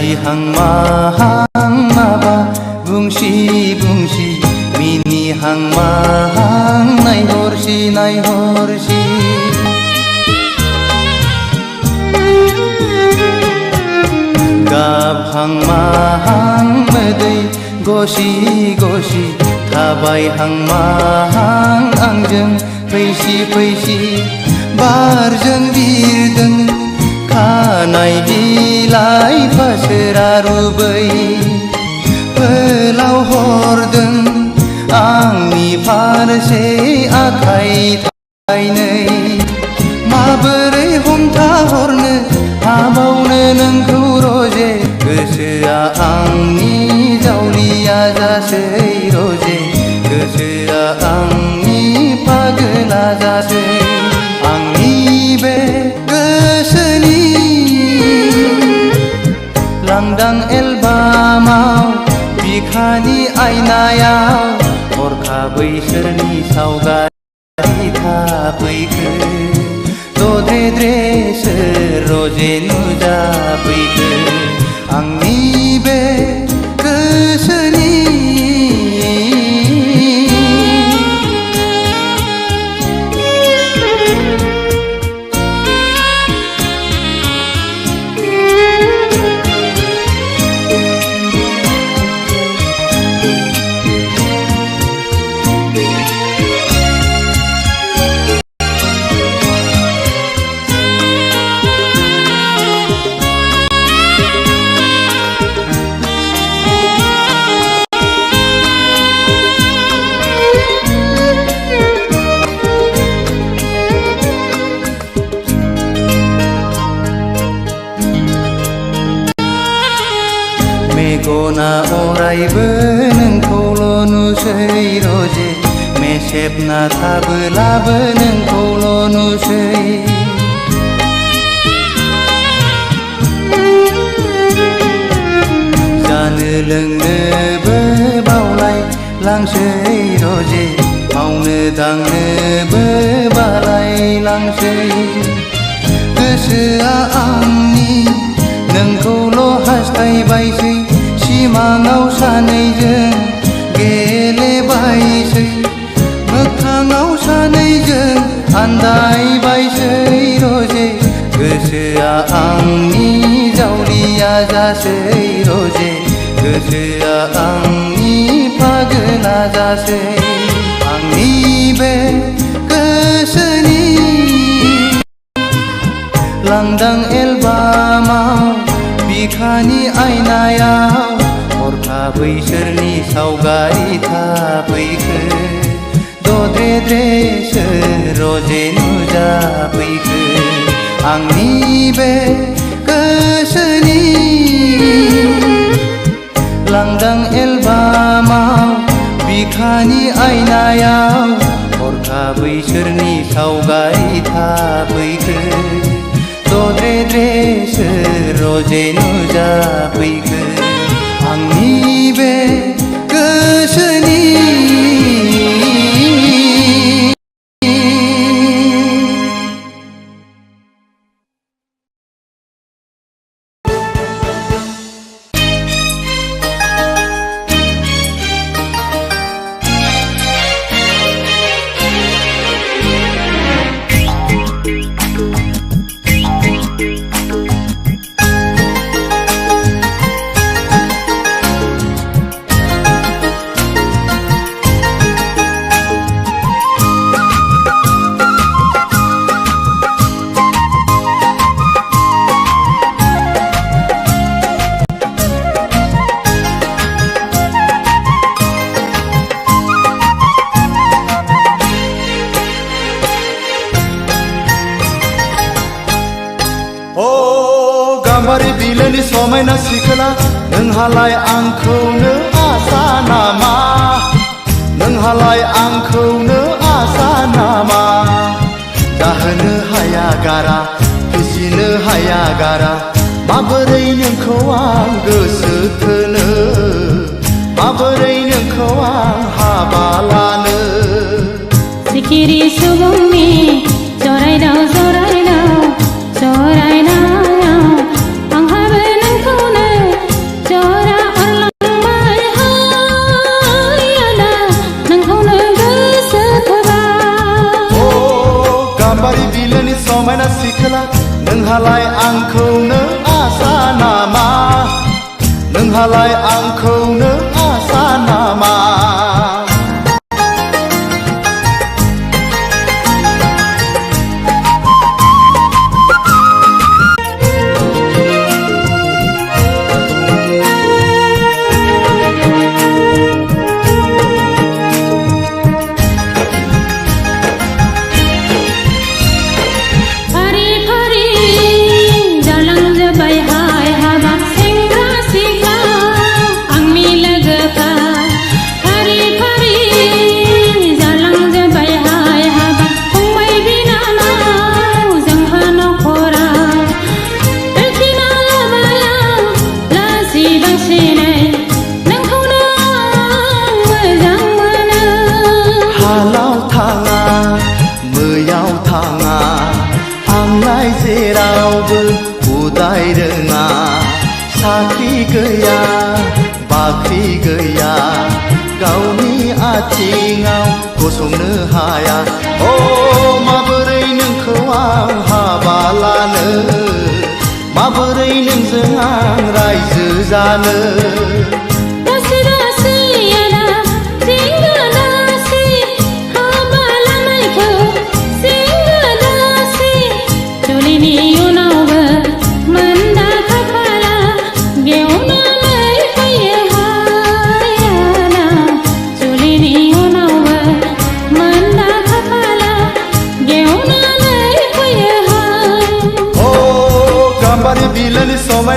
लाजिहां माहां माबा बुंसि बुंसि मिनिहां माहां नायहरसि नायहरसि गाबहां माहां मोदै गसि गसि थाबायहां माहां आंजों फैसि फैसि बारजों बिरदों खानाय बिलाइ फासोरा रुबै फोलाव हरदों आंनि फारसे आखाइ थाइनै माबोरै हमथाहरनो हाबावनो नोंखौ रजे गोसोआ आंनि जावलिया जासै रजे गोसोआ आंनि पागला जासै आंनि बे गोसोनि लांदां एलबामाव बिखानि आयनायाव हरखाबै सोरनि सावगारि थाफैखो दद्रे सोर रजे नुजाफैखो आंनि बे गोसोनि मेगना अरायबो नोंखौल' नुसै रजे मेसेबना थाबोलाबो नोंखौल' नुसै जानो लोंनोबो बावलाय लांसै रजे मावनो दांनोबो बालाय लांसै गोसोआ आंनि नोंखौल' हास्थायबायसै सिमाङाव सानैजों गेलेबायसै मोगथाङाव सानैजों आन्दायबायसै रजे गोसोआ आंनि जावलिया जासै रजे गोसोआ आंनि पागला जासै आंनि बे गोसोनि लांदां एलबामाव बिखानि आयनायाव हरखाबै सोरनि सावगारि थाफैखो दद्रे सोर रजे नुजाफैखो आंनि बे गोसोनि लांदां एलबामाव बिखानि आयनायाव हरखाबै सोरनि सावगारि थाफैखो दद्रे सोर रजे नुजाफैखो आंनि बे गोसोनि गाम्बारि बिलोनि समायना सिखोला नोंहालाय आंखौनो आसा नामा नोंहालाय आंखौनो आसा नामा जाहोनो हाया गारा फिसिनो हाया गारा माबोरै नोंखौ आं गोसो थोनो माबोरै नोंखौ आं हाबा लानो सिखिरि सुबुंनि जरायदाव जरायदाव जरायनायाव आंहाबो नोंखौनो सिखोला नोंहालाय आंखौनो आसा नामा नोंहालाय आंखौनो आसा नामा जेरावबो उदाय रोङा साख्रि गैया बाख्रि गैया गावनि आथिङाव गसंनो हाया अ माबोरै नोंखौ आं हाबा लानो माबोरै नोंजों आं रायजो जानो बिलोनि समायना